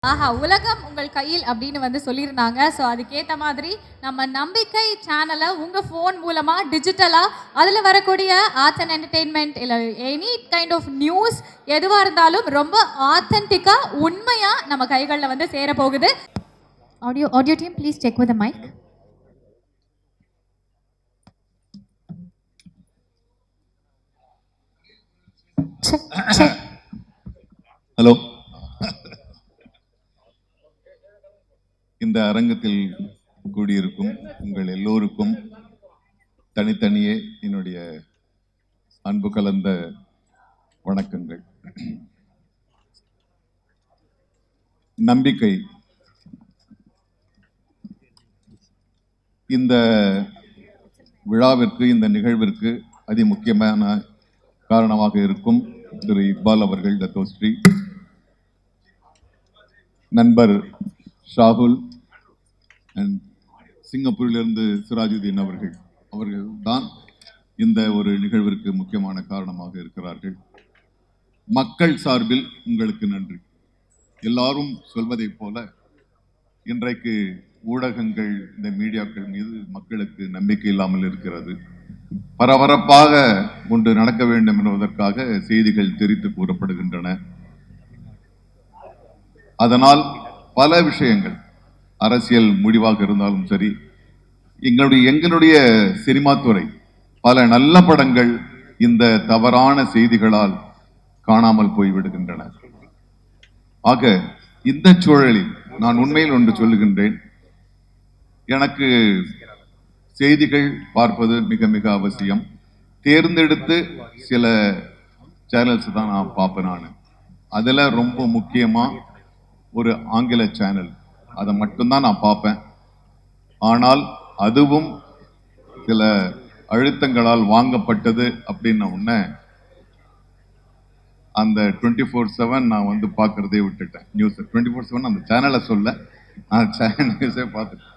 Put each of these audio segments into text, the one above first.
ஆஹா, உலகம் உங்கள் கையில் அப்படின்னு வந்து சொல்லியிருந்தாங்க. ஸோ அதுக்கேற்ற மாதிரி நம்ம நம்பிக்கை சேனலை உங்கள் ஃபோன் மூலமாக டிஜிட்டலாக அதில் வரக்கூடிய ஆர்ட்ஸ் அண்ட் என்டர்டெயின்மெண்ட் இல்லை எனி கைண்ட் ஆஃப் நியூஸ் எதுவாக இருந்தாலும் ரொம்ப ஆத்தென்டிக்காக உண்மையாக நம்ம கைகளில் வந்து சேரப்போகுது. Audio team please check with the mic. Hello, இந்த அரங்கத்தில் கூடியிருக்கும் உங்கள் எல்லோருக்கும் தனித்தனியே என்னுடைய அன்பு கலந்த வணக்கங்கள். நம்பிக்கை இந்த விழாவிற்கு, இந்த நிகழ்விற்கு அதிமுக்கியமான காரணமாக இருக்கும் திரு இக்பால் அவர்கள், தத்தோஸ்ரீ நண்பர் ஷாகுல் அண்ட் சிங்கப்பூரிலிருந்து சிராஜுதீன் அவர்கள் தான் இந்த ஒரு நிகழ்விற்கு முக்கியமான காரணமாக இருக்கிறார்கள். மக்கள் சார்பில் உங்களுக்கு நன்றி. எல்லாரும் சொல்வதைப் போல இன்றைக்கு ஊடகங்கள், இந்த மீடியாக்கள் மீது மக்களுக்கு நம்பிக்கை இல்லாமல் இருக்கிறது. பரபரப்பாக ஒன்று நடக்க வேண்டும் என்பதற்காக செய்திகள் தெரித்து கூறப்படுகின்றன. அதனால் பல விஷயங்கள், அரசியல் முடிவாக இருந்தாலும் சரி, எங்களுடைய சினிமா துறை பல நல்ல படங்கள் இந்த தவறான செய்திகளால் காணாமல் போய்விடுகின்றன. ஆக இந்த சூழலில் நான் உண்மையில் ஒன்று சொல்லுகின்றேன், எனக்கு செய்திகள் பார்ப்பது மிக மிக அவசியம். தேர்ந்தெடுத்து சில சேனல்ஸ் தான் நான் பார்ப்பேன். நான் அதில் ரொம்ப முக்கியமா ஒரு ஆங்கில சேனல், அதை மட்டும்தான் நான் பார்ப்பேன். ஆனால் அதுவும் சில அழுத்தங்களால் வாங்கப்பட்டது அப்படின்னு உடனே அந்த 24/7 நான் வந்து பார்க்கறதே விட்டுட்டேன். நியூஸ் 24/7 அந்த சேனலை சொல்ல, நான் நியூஸே பார்த்துட்டேன்.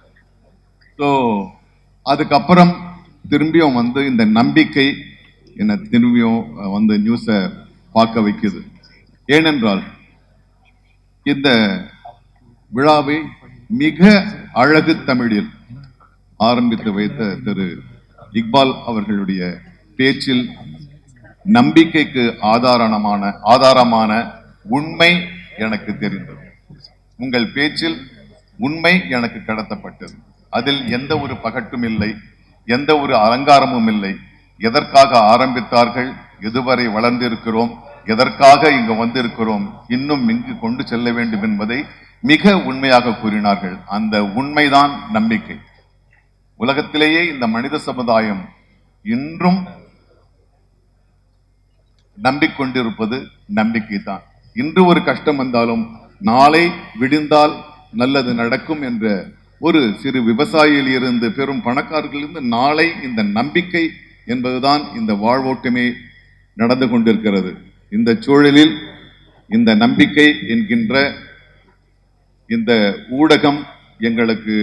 ஸோ அதுக்கப்புறம் திரும்பியும் வந்து இந்த நம்பிக்கை என்னை திரும்பியும் வந்து நியூஸை பார்க்க வைக்குது. ஏனென்றால் இந்த விழாவை மிக அழகு தமிழில் ஆரம்பித்து வைத்த திரு இக்பால் அவர்களுடைய பேச்சில் நம்பிக்கைக்கு ஆதாரமான உண்மை எனக்கு தெரிந்தது. உங்கள் பேச்சில் உண்மை எனக்கு கடத்தப்பட்டது. அதில் எந்த ஒரு பகட்டும் இல்லை, எந்த ஒரு அலங்காரமும் இல்லை. எதற்காக ஆரம்பித்தார்கள், எதுவரை வளர்ந்திருக்கிறோம், எதற்காக இங்கு வந்திருக்கிறோம், இன்னும் இங்கு கொண்டு செல்ல வேண்டும் என்பதை மிக உண்மையாக கூறினார்கள். அந்த உண்மைதான் நம்பிக்கை. உலகத்திலேயே இந்த மனித சமுதாயம் இன்றும் நம்பிக்கொண்டிருப்பது நம்பிக்கை தான். இன்று ஒரு கஷ்டம் வந்தாலும் நாளை விடிந்தால் நல்லது நடக்கும் என்ற ஒரு சிறு விவசாயியில் இருந்து பெரும் பணக்காரர்களிலிருந்து நாளை இந்த நம்பிக்கை என்பதுதான் இந்த வாழ்வோட்டமே நடந்து கொண்டிருக்கிறது. இந்த சூழலில் இந்த நம்பிக்கை என்கின்ற இந்த ஊடகம் எங்களுக்கு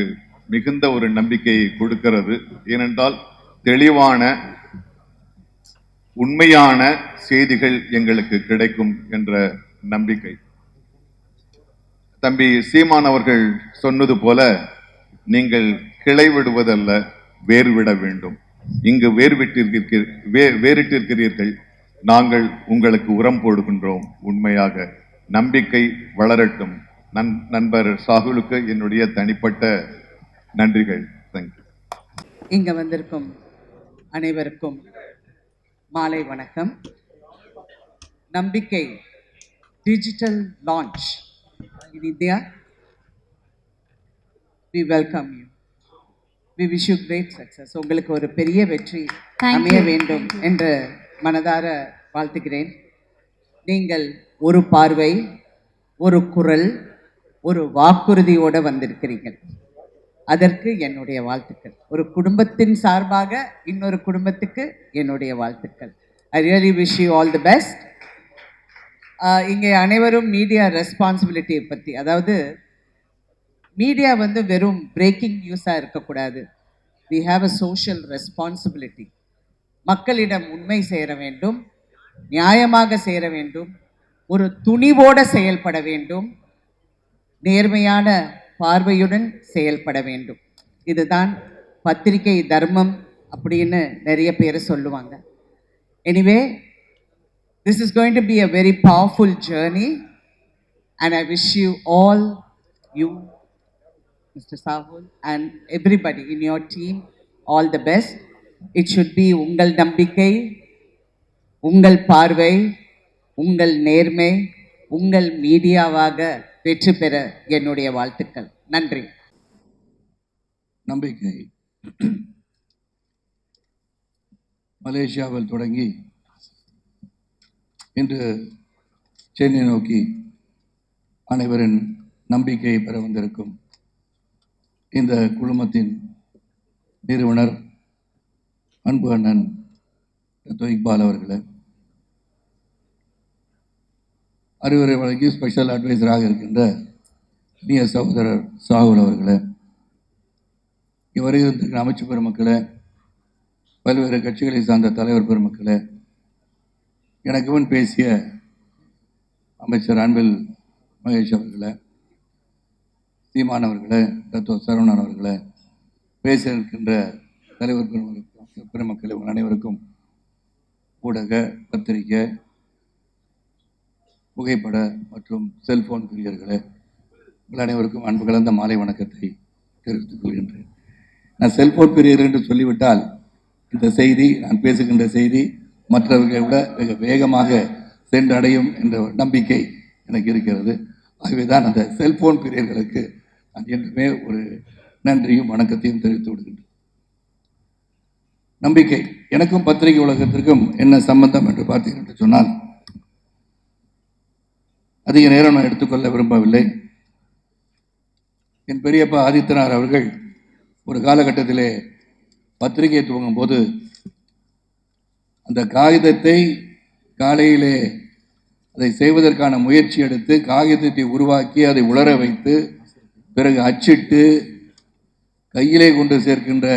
மிகுந்த ஒரு நம்பிக்கையை கொடுக்கிறது. ஏனென்றால் தெளிவான உண்மையான செய்திகள் எங்களுக்கு கிடைக்கும் என்ற நம்பிக்கை. தம்பி சீமான் அவர்கள் சொன்னது போல, நீங்கள் கிளை விடுவதல்ல, வேர் விட வேண்டும். இங்கு வேறிட்டிருக்கிறீர்கள், நாங்கள் உங்களுக்கு உரம் போடுகின்றோம். உண்மையாக நம்பிக்கை வளரட்டும். நண்பர் சாகுலுக்கு என்னுடைய தனிப்பட்ட நன்றிகள். தேங்க்யூ. இங்க வந்திருக்கும் அனைவருக்கும் மாலை வணக்கம். நம்பிக்கை digital launch in India. We welcome you. We wish you great success. உங்களுக்கு ஒரு பெரிய வெற்றி அமைய வேண்டும் என்று மனதார வாழ்த்துகிறேன். நீங்கள் ஒரு பார்வை, ஒரு குரல், ஒரு வாக்குறுதியோடு வந்திருக்கிறீர்கள். அதற்கு என்னுடைய வாழ்த்துக்கள். ஒரு குடும்பத்தின் சார்பாக இன்னொரு குடும்பத்துக்கு என்னுடைய வாழ்த்துக்கள். I really wish you all the best. இங்கே அனைவரும் மீடியா ரெஸ்பான்சிபிலிட்டியை பற்றி, அதாவது மீடியா வந்து வெறும் பிரேக்கிங் நியூஸாக இருக்கக்கூடாது. we have a social responsibility. மக்களிடம் உண்மை சேர வேண்டும், நியாயமாக சேர வேண்டும், ஒரு துணிவோடு செயல்பட வேண்டும். நேர்மையான பார்வையுடன் செயல்பட வேண்டும். இதுதான் பத்திரிகை தர்மம் அப்படின்னு நிறைய பேர் சொல்லுவாங்க. Anyway, this is going to be a very powerful journey and I wish you all, you, Mr. Sahul, and everybody in your team, all the best. It should be ungal nambikkai, ungal பார்வை, உங்கள் நேர்மை, உங்கள் மீடியாவாக வெற்றி பெற என்னுடைய வாழ்த்துக்கள். நன்றி. நம்பிக்கை மலேசியாவில் தொடங்கி இன்று சென்னை நோக்கி அனைவரின் நம்பிக்கையை பெற வந்திருக்கும் இந்த குழுமத்தின் நிறுவனர் அன்பு அண்ணன் இக்பால் அவர்களே, அறிவுரை வழங்கி ஸ்பெஷல் அட்வைசராக இருக்கின்ற இனிய சகோதரர் சாகுல் அவர்களே, இவரை இருந்திருக்கிற அமைச்சு பெருமக்களே, பல்வேறு கட்சிகளை சார்ந்த தலைவர் பெருமக்களே, எனக்கு முன் பேசிய அமைச்சர் அன்பில் மகேஷ் அவர்களே, சீமான் அவர்களே, டாக்டர் சரவணன் அவர்களே, பேச இருக்கின்ற தலைவர் பெருமக்களை உங்கள் அனைவருக்கும் ஊடக, பத்திரிகை, புகைப்பட மற்றும் செல்போன் பிரியர்களே, உங்கள் அனைவருக்கும் அன்பு கலந்த மாலை வணக்கத்தை தெரிவித்துக் கொள்கின்றேன். நான் செல்போன் பிரியர் என்று சொல்லிவிட்டால் இந்த செய்தி, நான் பேசுகின்ற செய்தி மற்றவர்களை விட மிக வேகமாக சென்றடையும் என்ற நம்பிக்கை எனக்கு இருக்கிறது. ஆகவேதான் அந்த செல்போன் பிரியர்களுக்கு நான் என்றுமே ஒரு நன்றியும் வணக்கத்தையும் தெரிவித்து விடுகின்றேன். நம்பிக்கை எனக்கும் பத்திரிகை உலகத்திற்கும் என்ன சம்பந்தம் என்று பார்த்தீர்கள் என்று சொன்னால், அதிக நேரம் நான் எடுத்துக்கொள்ள விரும்பவில்லை. என் பெரியப்பா ஆதித்தனார் அவர்கள் ஒரு காலகட்டத்திலே பத்திரிகை துவங்கும் போது அந்த காகிதத்தை காலையிலே அதை செய்வதற்கான முயற்சி எடுத்து காகிதத்தை உருவாக்கி அதை உலர வைத்து பிறகு அச்சிட்டு கையிலே கொண்டு சேர்க்கின்ற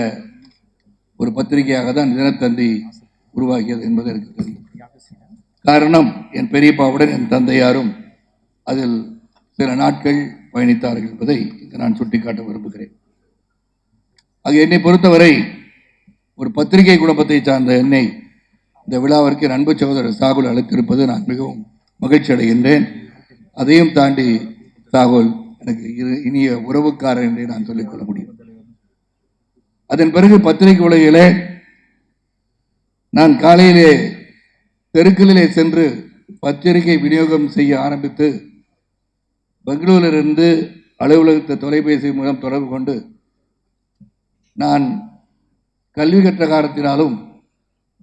ஒரு பத்திரிகையாக தான் தினத்தந்தி உருவாக்கியது என்பது எனக்கு தெரியும். காரணம், என் பெரியப்பாவுடன் என் தந்தையாரும் அதில் சில நாட்கள் பயணித்தார்கள் என்பதை இங்கு நான் சுட்டிக்காட்ட விரும்புகிறேன். ஆக என்னை பொறுத்தவரை ஒரு பத்திரிகை குடும்பத்தை சார்ந்த என்னை இந்த விழாவிற்கு என் அன்பு சகோதரர் சாகுல் அழைத்திருப்பது நான் மிகவும் மகிழ்ச்சி அடைகின்றேன். அதையும் தாண்டி சாகுல் எனக்கு இனிய உறவுக்காரர் என்றே நான் சொல்லிக்கொள்ள முடியும். அதன் பிறகு பத்திரிகை உலகிலே நான் காலையிலே தெருக்களிலே சென்று பத்திரிகை விநியோகம் செய்ய ஆரம்பித்து பெங்களூரிலிருந்து அலுவலகத்தை தொலைபேசி மூலம் தொடர்பு கொண்டு நான் கல்வி கற்ற காரணத்தினாலும்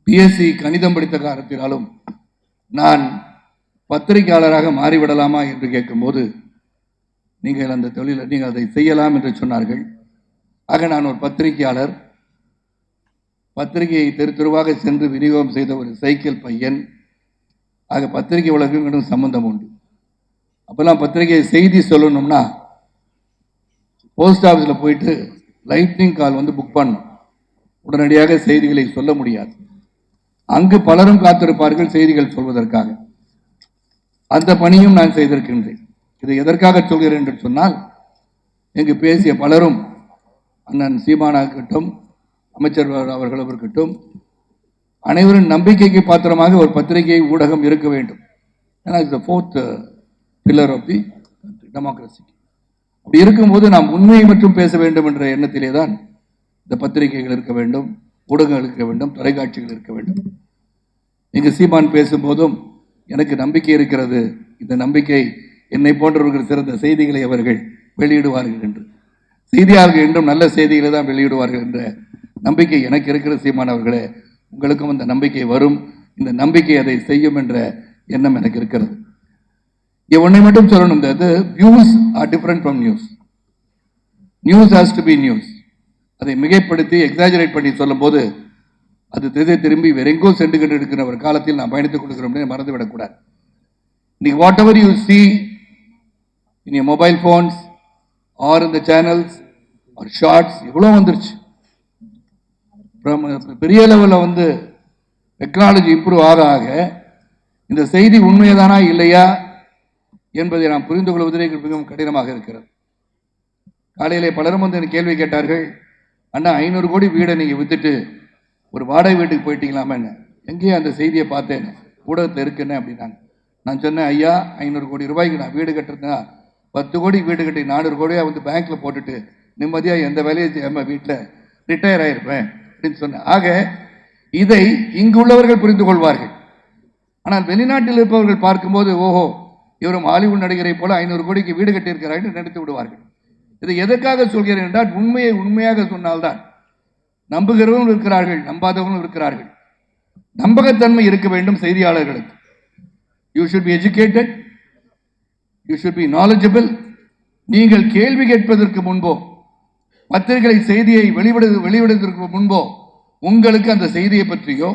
பிஎஸ்சி கணிதம் படித்த காரணத்தினாலும் நான் பத்திரிகையாளராக மாறிவிடலாமா என்று கேட்கும்போது, நீங்கள் அந்த தொழிலை நீங்கள் அதை செய்யலாம் என்று சொன்னார்கள். ஆக நான் ஒரு பத்திரிகையாளர், பத்திரிகையை தெரு தெருவாக சென்று விநியோகம் செய்த ஒரு சைக்கிள் பையன். ஆக பத்திரிகை உலகம் சம்பந்தம் உண்டு. அப்போல்லாம் பத்திரிகை செய்தி சொல்லணும்னா போஸ்ட் ஆஃபீஸில் போயிட்டு லைட்னிங் கால் வந்து புக் பண்ணணும். உடனடியாக செய்திகளை சொல்ல முடியாது. அங்கு பலரும் காத்திருப்பார்கள் செய்திகள் சொல்வதற்காக. அந்த பணியும் நான் செய்திருக்கின்றேன். இதை எதற்காக சொல்கிறேன் என்று சொன்னால், இங்கு பேசிய பலரும் அண்ணன் சீமானா இருக்கட்டும், அமைச்சர் அவர்களும் இருக்கட்டும், அனைவரும் நம்பிக்கைக்கு பாத்திரமாக ஒரு பத்திரிகை ஊடகம் இருக்க வேண்டும். ஏன்னா it's fourth pillar of the democracy. அப்படி இருக்கும்போது நாம் உண்மையை மட்டும் பேச வேண்டும் என்ற எண்ணத்திலே தான் இந்த பத்திரிகைகள் இருக்க வேண்டும், ஊடகங்கள் இருக்க வேண்டும், தொலைக்காட்சிகள் இருக்க வேண்டும். இங்கு சீமான் பேசும்போதும் எனக்கு நம்பிக்கை இருக்கிறது, இந்த நம்பிக்கை என்னை போன்றவர்கள் சிறந்த செய்திகளை அவர்கள் வெளியிடுவார்கள் என்று, செய்தியாளர்கள் என்றும் நல்ல செய்திகளை தான் வெளியிடுவார்கள் என்ற நம்பிக்கை எனக்கு இருக்கிற சீமான் அவர்களே, உங்களுக்கும் அந்த நம்பிக்கை வரும். இந்த நம்பிக்கை அதை செய்யும் என்ற எண்ணம் எனக்கு இருக்கிறது. ஒன்றை மட்டும் சொல்லணும், views are different from news. News has to be news. அதை மிகைப்படுத்தி எக்ஸாஜரேட் பண்ணி சொல்லும் போது அது திசை திரும்பி வேறெங்கோ சென்று கொண்டு இருக்கிற ஒரு காலத்தில் நாம் பயணித்துக் கொண்டிருக்கிறோம், மறந்துவிடக்கூடாது. இன்னைக்கு whatever you see in your mobile phones or இந்த சேனல்ஸ் ஆர் ஷார்ட்ஸ் இவ்வளோ வந்துருச்சு. பெரிய லெவலில் வந்து டெக்னாலஜி இம்ப்ரூவ் ஆக ஆக இந்த செய்தி உண்மையதானா இல்லையா, என்பதை நாம் புரிந்து கொள்வதே மிகவும் கடினமாக இருக்கிறது. காலையிலே பலரும் வந்து எனக்கு கேள்வி கேட்டார்கள், அண்ணா 500 கோடி வீடை நீங்கள் வித்துட்டு ஒரு வாடகை வீட்டுக்கு போயிட்டீங்களாமே என்ன, எங்கேயும் அந்த செய்தியை பார்த்தேன் ஊடகத்தில் இருக்குன்னு அப்படின்னாங்க. நான் சொன்னேன், ஐயா 500 கோடி ரூபாய்க்கு நான் வீடு கட்டுறதுனா 10 கோடி வீடு கட்டி 400 கோடியாக வந்து பேங்க்ல போட்டுட்டு நிம்மதியாக எந்த வேலையை செய்யாம வீட்டில் ரிட்டையர் ஆகிருப்பேன் அப்படின்னு சொன்னேன். ஆக இதை இங்குள்ளவர்கள் புரிந்து கொள்வார்கள். ஆனால் வெளிநாட்டில் இருப்பவர்கள் பார்க்கும்போது, ஓஹோ இவரும் ஹாலிவுட் நடிகரை போல 500 கோடிக்கு வீடு கட்டியிருக்கிறார் என்று நினைத்து விடுவார்கள். இதை எதற்காக சொல்கிறேன் என்றால், உண்மையை உண்மையாக சொன்னால்தான் நம்புகிறவர்களும் இருக்கிறார்கள், நம்பாதவர்களும் இருக்கிறார்கள். நம்பகத்தன்மை இருக்க வேண்டும் செய்தியாளர்களுக்கு. You should be educated, you should be knowledgeable. நீங்கள் கேள்வி கேட்பதற்கு முன்போ பத்திரிகை செய்தியை வெளிவிடுவதற்கு முன்போ உங்களுக்கு அந்த செய்தியை பற்றியோ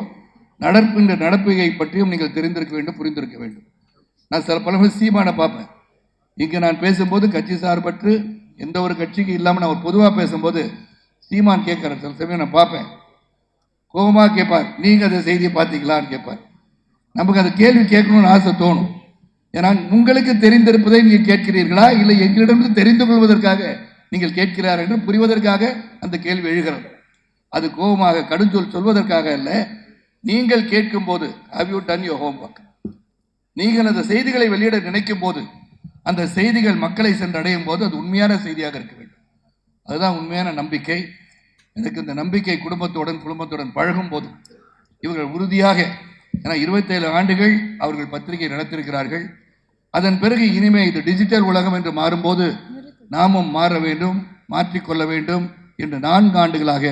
நடக்கின்ற நடப்பையை பற்றியும் நீங்கள் தெரிந்திருக்க வேண்டும், புரிந்திருக்க வேண்டும். நான் சில பல சீமானை பார்ப்பேன். இங்கே நான் பேசும்போது கட்சி சார்பற்று எந்த ஒரு கட்சிக்கு இல்லாமல் நான் பொதுவாக பேசும்போது சீமான் கேட்குற சில சமயம் நான் பார்ப்பேன். கோபமாக கேட்பார், நீங்கள் அந்த செய்தியை பார்த்தீங்களான்னு கேட்பார். நமக்கு அந்த கேள்வி கேட்கணும்னு ஆசை தோணும். ஏன்னா உங்களுக்கு தெரிந்திருப்பதை நீங்கள் கேட்கிறீர்களா, இல்லை எங்களிடமிருந்து தெரிந்து கொள்வதற்காக நீங்கள் கேட்கிறார் என்று புரிவதற்காக அந்த கேள்வி எழுகிறது. அது கோபமாக கடுஞ்சொல் சொல்வதற்காக அல்ல. நீங்கள் கேட்கும் போது have you done your homework? நீங்கள் அந்த செய்திகளை வெளியிட நினைக்கும் போது, அந்த செய்திகள் மக்களை சென்றடையும் போது அது உண்மையான செய்தியாக இருக்க வேண்டும். அதுதான் உண்மையான நம்பிக்கை. எனக்கு இந்த நம்பிக்கை குடும்பத்துடன் பழகும் போது இவர்கள் உறுதியாக, ஏன்னா 27 ஆண்டுகள் அவர்கள் பத்திரிகை நடத்திருக்கிறார்கள். அதன் பிறகு இனிமே இது டிஜிட்டல் உலகம் என்று மாறும்போது நாமும் மாற வேண்டும், மாற்றிக்கொள்ள வேண்டும் என்று 4 ஆண்டுகளாக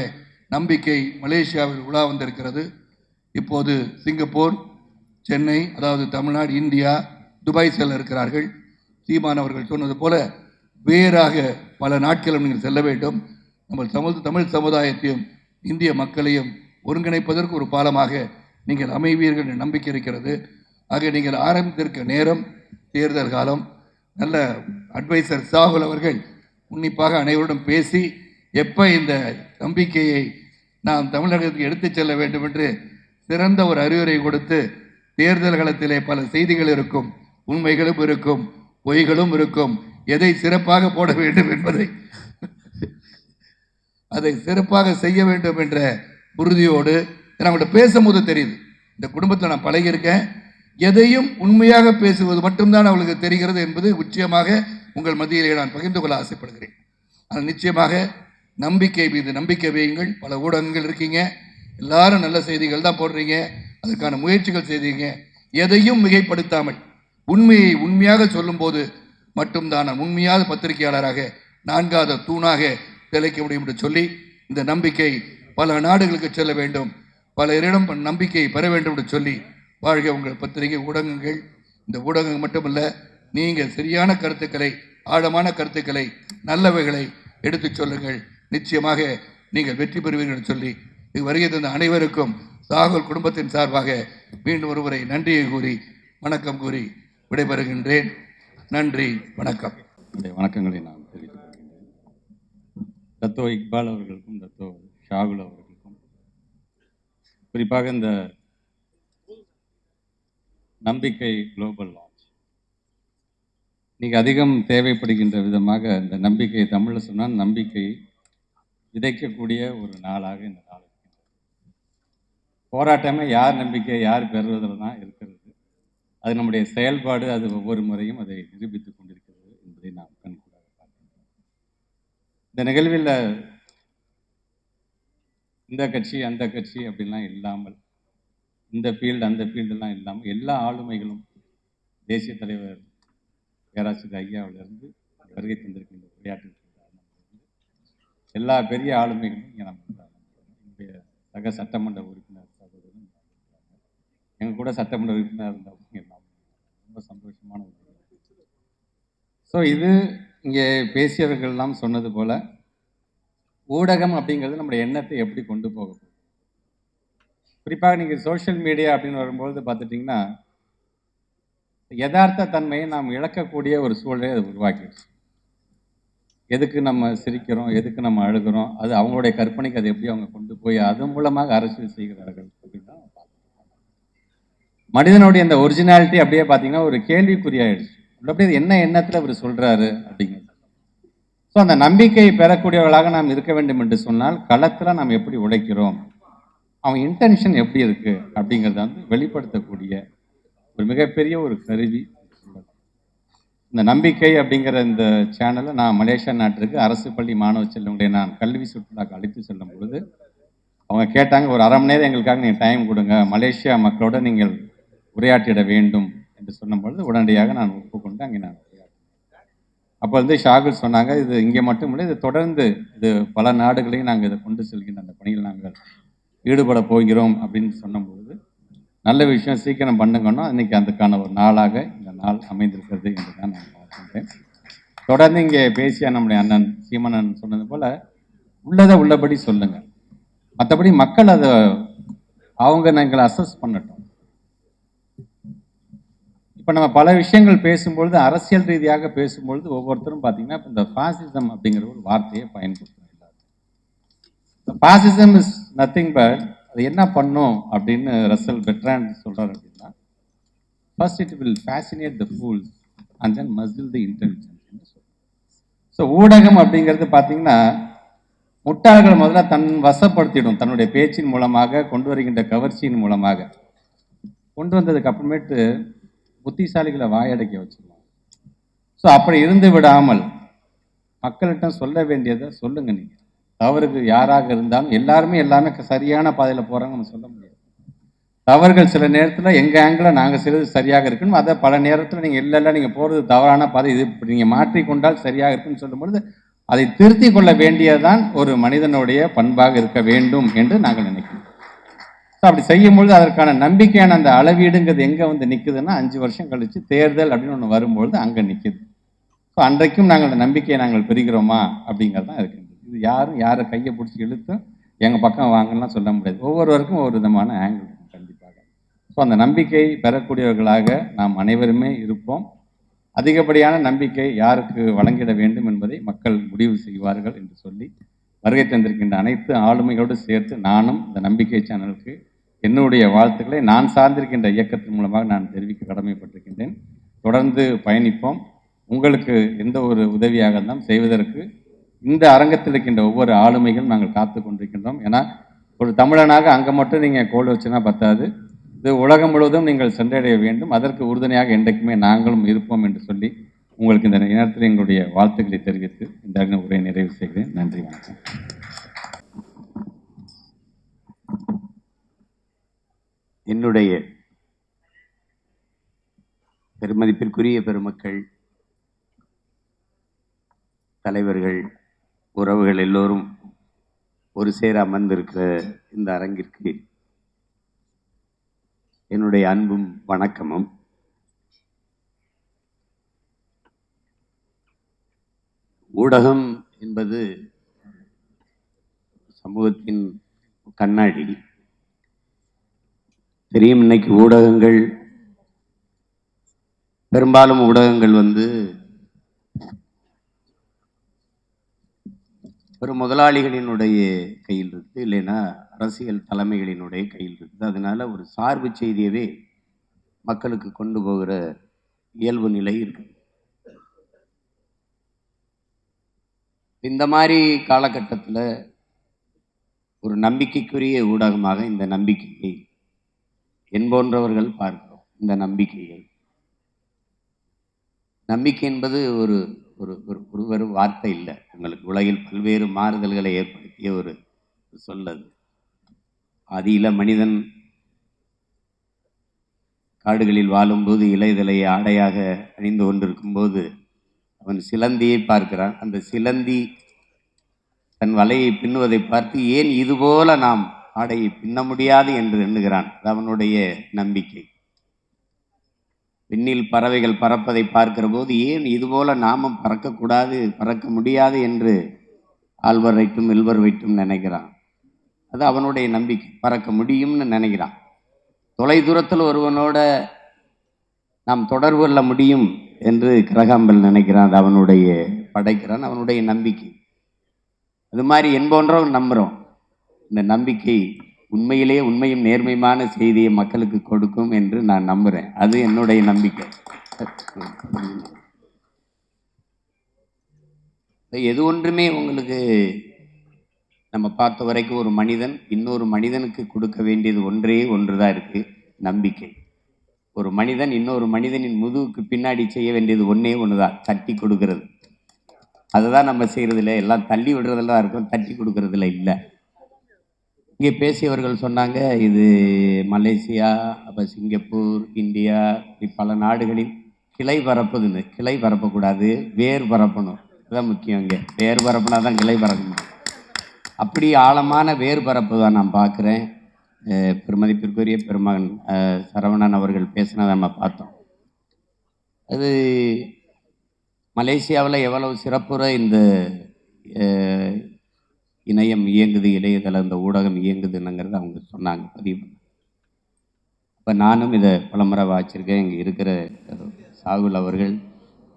நம்பிக்கை மலேசியாவில் உலா வந்திருக்கிறது. இப்போது சிங்கப்பூர், சென்னை, அதாவது தமிழ்நாடு, இந்தியா, துபாய் செல்ல இருக்கிறார்கள். சீமான் அவர்கள் சொன்னது போல வேறாக பல நாட்களும் நீங்கள் செல்ல வேண்டும். நம்ம தமிழ் சமுதாயத்தையும் இந்திய மக்களையும் ஒருங்கிணைப்பதற்கு ஒரு பாலமாக நீங்கள் அமைவீர்கள் என்ற நம்பிக்கை இருக்கிறது. ஆக நீங்கள் ஆரம்பித்திருக்க நேரம் தேர்தல் காலம். நல்ல அட்வைசர் சாகுல் அவர்கள் உன்னிப்பாக அனைவருடன் பேசி எப்போ இந்த நம்பிக்கையை நாம் தமிழகத்துக்கு எடுத்துச் செல்ல வேண்டும் என்று சிறந்த ஒரு அறிவுரை கொடுத்து, தேர்தல் களத்திலே பல செய்திகள் இருக்கும், உண்மைகளும் இருக்கும், பொய்களும் இருக்கும், எதை சிறப்பாக போட வேண்டும் என்பதை அதை சிறப்பாக செய்ய வேண்டும் என்ற உறுதியோடு நம்மகிட்ட பேசும்போது தெரியுது. இந்த குடும்பத்தில் நான் பழகியிருக்கேன். எதையும் உண்மையாக பேசுவது மட்டும்தான் அவளுக்கு தெரிகிறது என்பது நிச்சயமாக உங்கள் மத்தியிலே நான் பகிர்ந்து கொள்ள ஆசைப்படுகிறேன். ஆனால் நிச்சயமாக நம்பிக்கை மீது நம்பிக்கை வையுங்கள். பல ஊடகங்கள் இருக்கீங்க, எல்லாரும் நல்ல செய்திகள் தான் போடுறீங்க, அதுக்கான முயற்சிகள் செய்தீங்க. எதையும் மிகைப்படுத்தாமல் உண்மையை உண்மையாக சொல்லும்போது மட்டும்தான் உண்மையான பத்திரிகையாளராக 4வது தூணாக திளைக்க முடியும் என்று சொல்லி, இந்த நம்பிக்கை பல நாடுகளுக்கு செல்ல வேண்டும், பலரிடம் நம்பிக்கையை பெற வேண்டும் என்று சொல்லி, வாழ்க உங்கள் பத்திரிகை ஊடகங்கள். இந்த ஊடகங்கள் மட்டுமல்ல, நீங்கள் சரியான கருத்துக்களை, ஆழமான கருத்துக்களை, நல்லவைகளை எடுத்துச் சொல்லுங்கள். நிச்சயமாக நீங்கள் வெற்றி பெறுவீர்கள் என்று சொல்லி வருகை தந்த அனைவருக்கும் சாகுல் குடும்பத்தின் சார்பாக மீண்டும் ஒருமுறை நன்றியை கூறி வணக்கம் கூறி விடைபெறுகின்றேன். நன்றி, வணக்கம். வணக்கங்களை நான் தெரிவித்துக் கொள்கின்றேன். தத்தோ இக்பால் அவர்களுக்கும் தத்தோ ஷாகுல் அவர்களுக்கும், குறிப்பாக இந்த நம்பிக்கை குளோபல் லான்ச் இன்னைக்கு அதிகம் தேவைப்படுகின்ற விதமாக, இந்த நம்பிக்கை தமிழில் சொன்னால் நம்பிக்கை விதைக்கக்கூடிய ஒரு நாளாக இந்த நாள் இருக்கின்றது. போராட்டமே யார் நம்பிக்கை யார் பெறுவதில் தான் இருக்கிறது. அது நம்முடைய செயல்பாடு, அது ஒவ்வொரு முறையும் அதை நிரூபித்துக் கொண்டிருக்கிறது என்பதை நாம் கண்கூடாக பார்க்கின்றோம். இந்த நிகழ்வில் இந்த கட்சி அந்த கட்சி அப்படிலாம் இல்லாமல், இந்த ஃபீல்டு அந்த ஃபீல்டெல்லாம் இல்லாமல் எல்லா ஆளுமைகளும், தேசிய தலைவர் பேராசிரியர் ஐயாவிலிருந்து வருகை தந்திருக்கின்ற விளையாட்டு எல்லா பெரிய ஆளுமைகளும் இங்கே நம்ம என்னுடைய சக சட்டமன்ற உறுப்பினர் சகோதரரும் எங்கள் கூட சட்டமன்ற உறுப்பினர் இருந்தவங்க எல்லாம் ரொம்ப சந்தோஷமான ஒரு. ஸோ இது இங்கே பேசியவர்கள்லாம் சொன்னது போல் ஊடகம் அப்படிங்கிறது நம்முடைய எண்ணத்தை எப்படி கொண்டு போக போகுது. குறிப்பாக நீங்கள் சோஷியல் மீடியா அப்படின்னு வரும்போது பார்த்துட்டிங்கன்னா, யதார்த்த தன்மையை நாம் இழக்கக்கூடிய ஒரு சூழலை அது உருவாக்கிடுச்சு. எதுக்கு நம்ம சிரிக்கிறோம், எதுக்கு நம்ம அழுகிறோம், அது அவங்களுடைய கற்பனைக்கு அதை எப்படி அவங்க கொண்டு போய் அது மூலமாக அரசியல் செய்கிறார்கள் அப்படின்னு மனிதனுடைய அந்த ஒரிஜினாலிட்டி அப்படியே பார்த்தீங்கன்னா ஒரு கேள்விக்குறியாயிடுச்சு. உள்ளபடி அது என்ன எண்ணத்தில் இவர் சொல்கிறாரு அப்படிங்கிறது. ஸோ அந்த நம்பிக்கை பெறக்கூடியவர்களாக நாம் இருக்க வேண்டும் என்று சொன்னால் களத்தில் நாம் எப்படி உழைக்கிறோம், அவங்க இன்டென்ஷன் எப்படி இருக்குது அப்படிங்கிறத வந்து வெளிப்படுத்தக்கூடிய ஒரு மிகப்பெரிய ஒரு கருவி. இந்த நம்பிக்கை அப்படிங்கிற இந்த சேனலை நான் மலேசியா நாட்டிற்கு அரசு பள்ளி மாணவ செல்வங்களை நான் கல்வி சுற்றுலாக்கு அழைத்து செல்லும் பொழுது அவங்க கேட்டாங்க, ஒரு அரை மணி நேரம் எங்களுக்காக நீங்கள் டைம் கொடுங்க, மலேசியா மக்களோட நீங்கள் உரையாற்றிட வேண்டும் என்று சொன்னபொழுது உடனடியாக நான் ஒப்புக்கொண்டு அங்கே நான் அப்போ வந்து ஷாகுல் சொன்னாங்க, இது இங்கே மட்டும் இல்லை, இது தொடர்ந்து இது பல நாடுகளையும் நாங்கள் இதை கொண்டு செல்கின்ற அந்த பணியில் நாங்கள் ஈடுபட போகிறோம் அப்படின்னு சொன்னபொழுது நல்ல விஷயம், சீக்கிரம் பண்ணுங்கன்னா இன்றைக்கி அதுக்கான ஒரு நாளாக இந்த நாள் அமைந்திருக்கிறது என்று தான் நான் பார்க்கின்றேன். தொடர்ந்து இங்கே பேசிய நம்முடைய அண்ணன் சீமானன் சொன்னது போல் உள்ளதை உள்ளபடி சொல்லுங்கள், மற்றபடி மக்கள் அதை அவங்க நாங்கள் அசஸ் பண்ணட்டும். இப்போ நம்ம பல விஷயங்கள் பேசும்பொழுது அரசியல் ரீதியாக பேசும்பொழுது ஒவ்வொருத்தரும் பார்த்தீங்கன்னா இப்போ இந்த ஃபாசிசம் அப்படிங்கிற ஒரு வார்த்தையை பயன்படுத்துகிறாங்க. ஃபாசிசம் இஸ் நத்திங் பட் அது என்ன பண்ணும் அப்படின்னு ரசல் பெட்ரான் சொல்கிறார் அப்படின்னா, first it will fascinate the fools and then muscle the intelligence என்று சொல்லுவாங்க. ஸோ ஊடகம் அப்படிங்கிறது பார்த்தீங்கன்னா முட்டாள்கள் முதல்ல தன் வசப்படுத்திடும், தன்னுடைய பேச்சின் மூலமாக கொண்டு வருகின்ற கவர்ச்சியின் மூலமாக கொண்டு வந்ததுக்கு அப்புறமேட்டு புத்திசாலிகளை வாயடைக்க வச்சுருவாங்க. ஸோ அப்படி இருந்து விடாமல் மக்கள்கிட்ட சொல்ல வேண்டியதை சொல்லுங்க. நீங்கள் தவறுக்கு யாராக இருந்தாலும் எல்லாமே சரியான பாதையில் போகிறாங்க நம்ம சொல்ல முடியாது. தவறுகள் சில நேரத்தில் எங்கள் ஆங்கிளில் நாங்கள் செய்கிறது சரியாக இருக்கணும், அதை பல நேரத்தில் நீங்கள் இல்லை நீங்கள் போகிறது தவறான பாதை, இது இப்படி நீங்கள் மாற்றிக்கொண்டால் சரியாக இருக்குன்னு சொல்லும்பொழுது அதை திருத்தி கொள்ள வேண்டியதுதான் ஒரு மனிதனுடைய பண்பாக இருக்க வேண்டும் என்று நாங்கள் நினைக்கிறோம். ஸோ அப்படி செய்யும்பொழுது அதற்கான நம்பிக்கையான அந்த அளவீடுங்கிறது எங்கே வந்து நிற்குதுன்னா 5 வருஷம் கழித்து தேர்தல் அப்படின்னு ஒன்று வரும்பொழுது அங்கே நிற்குது. ஸோ அன்றைக்கும் நாங்கள் அந்த நம்பிக்கையை நாங்கள் பெறுகிறோமா அப்படிங்கிறது தான் இருக்கின்றது. இது யாரும் யாரை கையை பிடிச்சி இழுத்தும் எங்கள் பக்கம் வாங்கலாம் சொல்ல முடியாது. ஒவ்வொருவருக்கும் ஒவ்வொரு விதமான ஆங்கிள் இருக்கும் கண்டிப்பாக. ஸோ அந்த நம்பிக்கை பெறக்கூடியவர்களாக நாம் அனைவருமே இருப்போம். அதிகப்படியான நம்பிக்கை யாருக்கு வழங்கிட வேண்டும் என்பதை மக்கள் முடிவு செய்வார்கள் என்று சொல்லி வருகை தந்திருக்கின்ற அனைத்து ஆளுமைகளோடு சேர்த்து நானும் இந்த நம்பிக்கை சேனலுக்கு என்னுடைய வாழ்த்துக்களை நான் சார்ந்திருக்கின்ற இயக்கத்தின் மூலமாக நான் தெரிவிக்க கடமைப்பட்டிருக்கின்றேன். தொடர்ந்து பயணிப்போம். உங்களுக்கு எந்த ஒரு உதவியாக இருந்தாலும் செய்வதற்கு இந்த அரங்கத்தில் இருக்கின்ற ஒவ்வொரு ஆளுமைகளும் நாங்கள் காத்து கொண்டிருக்கின்றோம். ஏன்னா ஒரு தமிழனாக அங்கே மட்டும் நீங்கள் கோல் வச்சுன்னா பத்தாது, இது உலகம் முழுவதும் நீங்கள் சென்றடைய வேண்டும். அதற்கு உறுதுணையாக என்றைக்குமே நாங்களும் இருப்போம் என்று சொல்லி உங்களுக்கு இந்த நேரத்தில் எங்களுடைய வாழ்த்துக்களை தெரிவித்து இந்த உரையை நிறைவு செய்கிறேன். நன்றி, வணக்கம். என்னுடைய பெருமதிப்பிற்குரிய பெருமக்கள், தலைவர்கள், உறவுகள் எல்லோரும் ஒரு சேர அமர்ந்திருக்கிற இந்த அரங்கிற்கு என்னுடைய அன்பும் வணக்கமும். ஊடகம் என்பது சமூகத்தின் கண்ணாடி. தெரியும், இன்னைக்கு ஊடகங்கள் பெரும்பாலும் ஊடகங்கள் பெரும் முதலாளிகளினுடைய கையில் இருக்குது, இல்லைன்னா அரசியல் தலைமைகளினுடைய கையில் இருக்குது. அதனால ஒரு சார்பு செய்தியவே மக்களுக்கு கொண்டு போகிற இயல்பு நிலை இருக்குது. இந்த மாதிரி காலகட்டத்தில் ஒரு நம்பிக்கைக்குரிய ஊடகமாக இந்த நம்பிக்கையை என்போன்றவர்கள் பார்க்கிறோம். இந்த நம்பிக்கை என்பது ஒரு ஒரு வார்த்தை இல்லை, உங்களுக்கு உலகில் பல்வேறு மாறுதல்களை ஏற்படுத்திய ஒரு சொல்லது. ஆதியில மனிதன் காடுகளில் வாழும்போது இலைதலையை ஆடையாக அணிந்து கொண்டிருக்கும் போது அவன் சிலந்தியை பார்க்கிறான். அந்த சிலந்தி தன் வலையை பின்னுவதை பார்த்து ஏன் இதுபோல நாம் ஆடையை பின்ன முடியாது என்று எண்ணுகிறான். அது அவனுடைய நம்பிக்கை. விண்ணில் பறவைகள் பறப்பதை பார்க்கிற போது ஏன் இதுபோல நாமும் பறக்கக்கூடாது, பறக்க முடியாது என்று ஆழ்வர் வைட்டும் இல்வர் வைட்டும் நினைக்கிறான். அது அவனுடைய நம்பிக்கை. பறக்க முடியும்னு நினைக்கிறான். தொலை தூரத்தில் ஒருவனோட நாம் தொடர்பு கொள்ள முடியும் என்று கிரகாம்பல் நினைக்கிறான். அது அவனுடைய படைக்கிறான், அவனுடைய நம்பிக்கை. அது மாதிரி என்போன்றவன் நம்புகிறோம். இந்த நம்பிக்கை உண்மையிலே உண்மையும் நேர்மையான செய்தியை மக்களுக்கு கொடுக்கும் என்று நான் நம்புகிறேன். அது என்னுடைய நம்பிக்கை. எது ஒன்றுமே உங்களுக்கு நம்ம பார்த்த வரைக்கும் ஒரு மனிதன் இன்னொரு மனிதனுக்கு கொடுக்க வேண்டியது ஒன்றே ஒன்று தான் இருக்குது, நம்பிக்கை. ஒரு மனிதன் இன்னொரு மனிதனின் முதுகுக்கு பின்னாடி செய்ய வேண்டியது ஒன்றே ஒன்று தான், தட்டி கொடுக்கறது. அதுதான் நம்ம செய்கிறதில்ல, எல்லாம் தள்ளி விடுறதெல்லாம் இருக்கும், தட்டி கொடுக்கறதில்ல இல்லை. இங்கே பேசியவர்கள் சொன்னாங்க இது மலேசியா, அப்போ சிங்கப்பூர், இந்தியா, இப்படி பல நாடுகளில் கிளை பரப்புதுன்னு. கிளை பரப்பக்கூடாது, வேர் பரப்பணும். அதுதான் முக்கியம். இங்கே வேர் பரப்புனா தான் கிளை பரப்பணும். அப்படி ஆழமான வேர் பரப்பு தான் நான் பார்க்குறேன். பெருமதிப்பிற்குரிய பெருமகன் சரவணன் அவர்கள் பேசினதை நம்ம பார்த்தோம். அது மலேசியாவில் எவ்வளவு சிறப்புற இந்த இணையம் இயங்குது, இணையதளம், இந்த ஊடகம் இயங்குதுன்னுங்கிறத அவங்க சொன்னாங்க, பதிவு. இப்போ நானும் இதை பலமுறை வாச்சிருக்கேன். இங்கே இருக்கிற சாகுல் அவர்கள்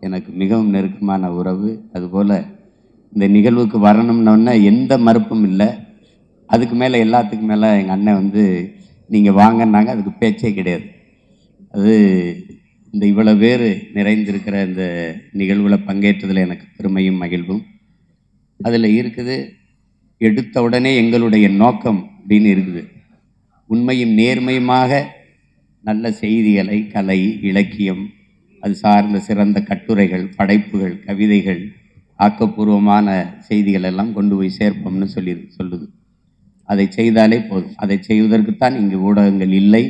எனக்கு மிகவும் நெருக்கமான உறவு. அதுபோல் இந்த நிகழ்வுக்கு வரணும்னோடனே எந்த மறுப்பும் இல்லை. அதுக்கு மேலே எல்லாத்துக்கும் மேலே எங்கள் அண்ணன் வந்து நீங்கள் வாங்கினாங்க, அதுக்கு பேச்சே கிடையாது. அது இந்த இவ்வளோ பேர் நிறைந்திருக்கிற இந்த நிகழ்வில் பங்கேற்றதில் எனக்கு பெருமையும் மகிழ்வும். அதில் இருக்குது, எடுத்த உடனே எங்களுடைய நோக்கம் அப்படின்னு இருக்குது. உண்மையும் நேர்மையுமாக நல்ல செய்திகளை, கலை, இலக்கியம், அது சார்ந்த சிறந்த கட்டுரைகள், படைப்புகள், கவிதைகள், ஆக்கப்பூர்வமான செய்திகள் எல்லாம் கொண்டு போய் சேர்ப்போம்னு சொல்லுது. அதை செய்தாலே போதும். அதை செய்வதற்குத்தான் இங்கு ஊடகங்கள் இல்லை.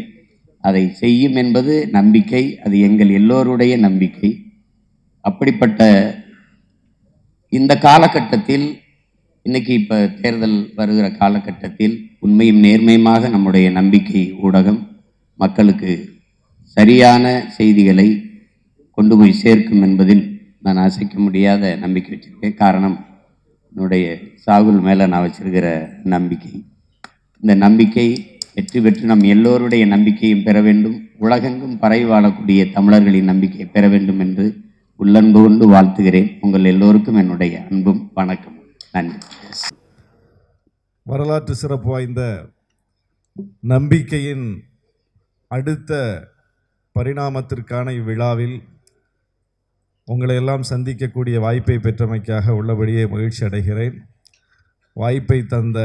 அதை செய்யும் என்பது நம்பிக்கை. அது எங்கள் எல்லோருடைய நம்பிக்கை. அப்படிப்பட்ட இந்த காலகட்டத்தில், இன்னைக்கு இப்போ தேர்தல் வருகிற காலகட்டத்தில், உண்மையும் நேர்மையுமாக நம்முடைய நம்பிக்கை ஊடகம் மக்களுக்கு சரியான செய்திகளை கொண்டு போய் சேர்க்கும் என்பதில் நான் அசைக்க முடியாத நம்பிக்கை வச்சிருக்கேன். காரணம், என்னுடைய சாகுல் மேலே நான் வச்சிருக்கிற நம்பிக்கை. இந்த நம்பிக்கை வெற்றி பெற்று நம் எல்லோருடைய நம்பிக்கையும் பெற வேண்டும், உலகெங்கும் பரவி வாழக்கூடிய தமிழர்களின் நம்பிக்கையை பெற வேண்டும் என்று உள்ளன்பு கொண்டு வாழ்த்துகிறேன். உங்கள் எல்லோருக்கும் என்னுடைய அன்பும் வணக்கம். நன்றி. வரலாற்று சிறப்பு வாய்ந்த நம்பிக்கையின் அடுத்த பரிணாமத்திற்கான இவ்விழாவில் உங்களை எல்லாம் சந்திக்கக்கூடிய வாய்ப்பை பெற்றமைக்காக உள்ளபடியே மகிழ்ச்சி அடைகிறேன். வாய்ப்பை தந்த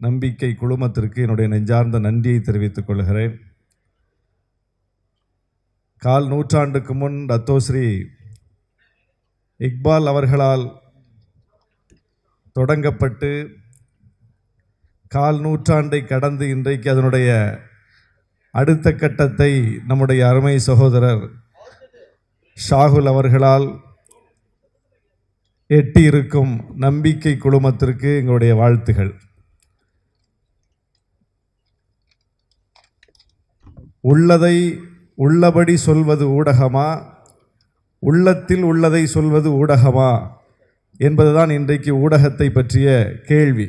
நம்பிக்கை குழுமத்திற்கு என்னுடைய நெஞ்சார்ந்த நன்றியை தெரிவித்துக் கொள்கிறேன். கால் நூற்றாண்டுக்கு முன் டத்தோஸ்ரீ இக்பால் அவர்களால் தொடங்கப்பட்டு கால் நூற்றாண்டை கடந்து இன்றைக்கு அதனுடைய அடுத்த கட்டத்தை நம்முடைய அருமை சகோதரர் ஷாகுல் அவர்களால் எட்டியிருக்கும் நம்பிக்கை குழுமத்திற்கு எங்களுடைய வாழ்த்துகள். உள்ளதை உள்ளபடி சொல்வது ஊடகமா, உள்ளத்தில் உள்ளதை சொல்வது ஊடகமா என்பதுதான் இன்றைக்கு ஊடகத்தை பற்றிய கேள்வி.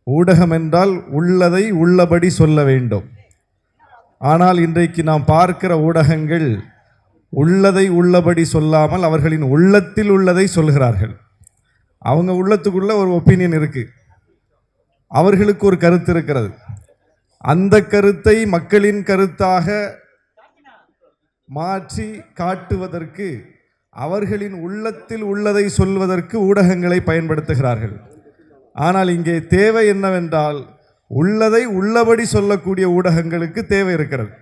ஊடகம் என்றால் உள்ளதை உள்ளபடி சொல்ல வேண்டும். ஆனால் இன்றைக்கு நாம் பார்க்கிற ஊடகங்கள் உள்ளதை உள்ளபடி சொல்லாமல் அவர்களின் உள்ளத்தில் உள்ளதை சொல்கிறார்கள். அவங்க உள்ளத்துக்குள்ள ஒரு ஒப்பீனியன் இருக்கு, அவர்களுக்கு ஒரு கருத்து இருக்கிறது. அந்த கருத்தை மக்களின் கருத்தாக மாற்றி காட்டுவதற்கு, அவர்களின் உள்ளத்தில் உள்ளதை சொல்வதற்கு ஊடகங்களை பயன்படுத்துகிறார்கள். ஆனால் இங்கே தேவை என்னவென்றால், உள்ளதை உள்ளபடி சொல்லக்கூடிய ஊடகங்களுக்கு தேவை இருக்கிறது.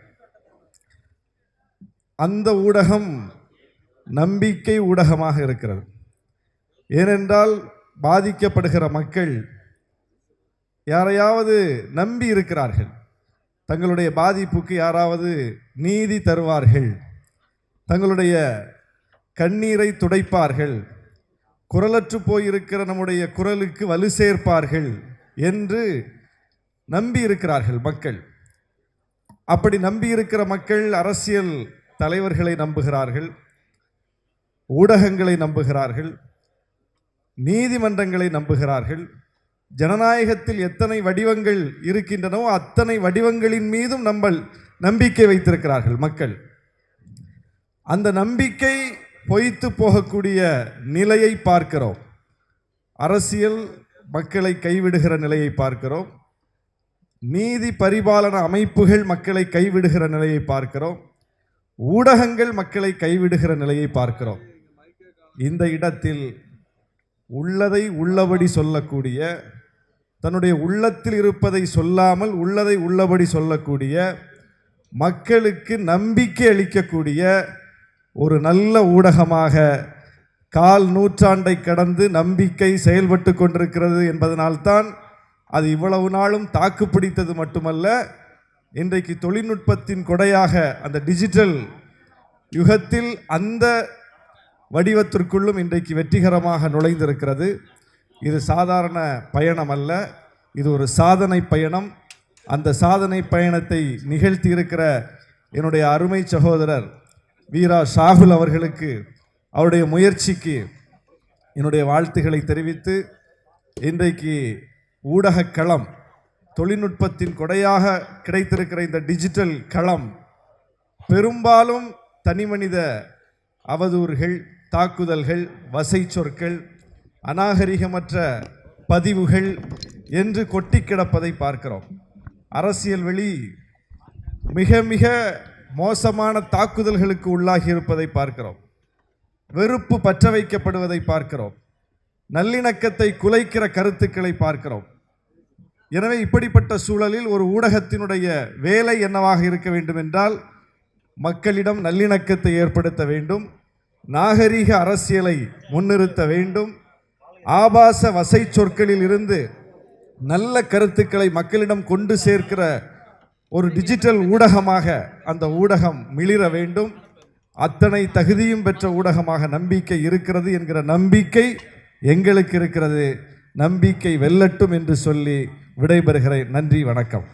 அந்த ஊடகம் நம்பிக்கை ஊடகமாக இருக்கிறது. ஏனென்றால் பாதிக்கப்படுகிற மக்கள் யாரையாவது நம்பி இருக்கிறார்கள். தங்களுடைய பாதிப்புக்கு யாராவது நீதி தருவார்கள், தங்களுடைய கண்ணீரை துடைப்பார்கள், குரலற்று போயிருக்கிற நம்முடைய குரலுக்கு வலு சேர்ப்பார்கள் என்று நம்பி இருக்கிறார்கள் மக்கள். அப்படி நம்பியிருக்கிற மக்கள் அரசியல் தலைவர்களை நம்புகிறார்கள், ஊடகங்களை நம்புகிறார்கள், நீதிமன்றங்களை நம்புகிறார்கள். ஜனநாயகத்தில் எத்தனை வடிவங்கள் இருக்கின்றனவோ அத்தனை வடிவங்களின் மீதும் நம்பிக்கை வைத்திருக்கிறார்கள் மக்கள். அந்த நம்பிக்கை பொய்த்து போகக்கூடிய நிலையை பார்க்கிறோம். அரசியல் மக்களை கைவிடுகிற நிலையை பார்க்கிறோம். நீதி பரிபாலன அமைப்புகள் மக்களை கைவிடுகிற நிலையை பார்க்கிறோம். ஊடகங்கள் மக்களை கைவிடுகிற நிலையை பார்க்கிறோம். இந்த இடத்தில் உள்ளதை உள்ளபடி சொல்லக்கூடிய, தன்னுடைய உள்ளத்தில் இருப்பதை சொல்லாமல் உள்ளதை உள்ளபடி சொல்லக்கூடிய, மக்களுக்கு நம்பிக்கை அளிக்கக்கூடிய ஒரு நல்ல ஊடகமாக கால் நூற்றாண்டை கடந்து நம்பிக்கை செயல்பட்டு கொண்டிருக்கிறது என்பதனால்தான் அது இவ்வளவு நாளும் தாக்கு பிடித்தது மட்டுமல்ல, இன்றைக்கு தொழில்நுட்பத்தின் கொடையாக அந்த டிஜிட்டல் யுகத்தில் அந்த வடிவத்திற்குள்ளும் இன்றைக்கு வெற்றிகரமாக நுழைந்திருக்கிறது. இது சாதாரண பயணம் அல்ல, இது ஒரு சாதனை பயணம். அந்த சாதனை பயணத்தை நிகழ்த்தி இருக்கிற என்னுடைய அருமை சகோதரர் வீரா ஷாகுல் அவர்களுக்கு, அவருடைய முயற்சிக்கு என்னுடைய வாழ்த்துக்களை தெரிவித்து, இன்றைக்கு ஊடக களம், தொழில்நுட்பத்தின் கொடையாக கிடைத்திருக்கிற இந்த டிஜிட்டல் களம் பெரும்பாலும் தனிமனித அவதூறுகள், தாக்குதல்கள், வசை சொற்கள், அநாகரிகமற்ற பதிவுகள் என்று கொட்டி கிடப்பதை பார்க்கிறோம். அரசியல் வெளி மிக மிக மோசமான தாக்குதல்களுக்கு உள்ளாகி இருப்பதை பார்க்கிறோம். வெறுப்பு பற்ற வைக்கப்படுவதை பார்க்கிறோம். நல்லிணக்கத்தை குலைக்கிற கருத்துக்களை பார்க்கிறோம். எனவே இப்படிப்பட்ட சூழலில் ஒரு ஊடகத்தினுடைய வேலை என்னவாக இருக்க வேண்டும் என்றால், மக்களிடம் நல்லிணக்கத்தை ஏற்படுத்த வேண்டும், நாகரீக அரசியலை முன்னிறுத்த வேண்டும், ஆபாச வசை சொற்களில் இருந்து நல்ல கருத்துக்களை மக்களிடம் கொண்டு சேர்க்கிற ஒரு டிஜிட்டல் ஊடகமாக அந்த ஊடகம் மிளிர வேண்டும். அத்தனை தகுதியும் பெற்ற ஊடகமாக நம்பிக்கை இருக்கிறது என்கிற நம்பிக்கை எங்களுக்கு இருக்கிறது. நம்பிக்கை வெல்லட்டும் என்று சொல்லி விடைபெறுகிறேன். நன்றி, வணக்கம்.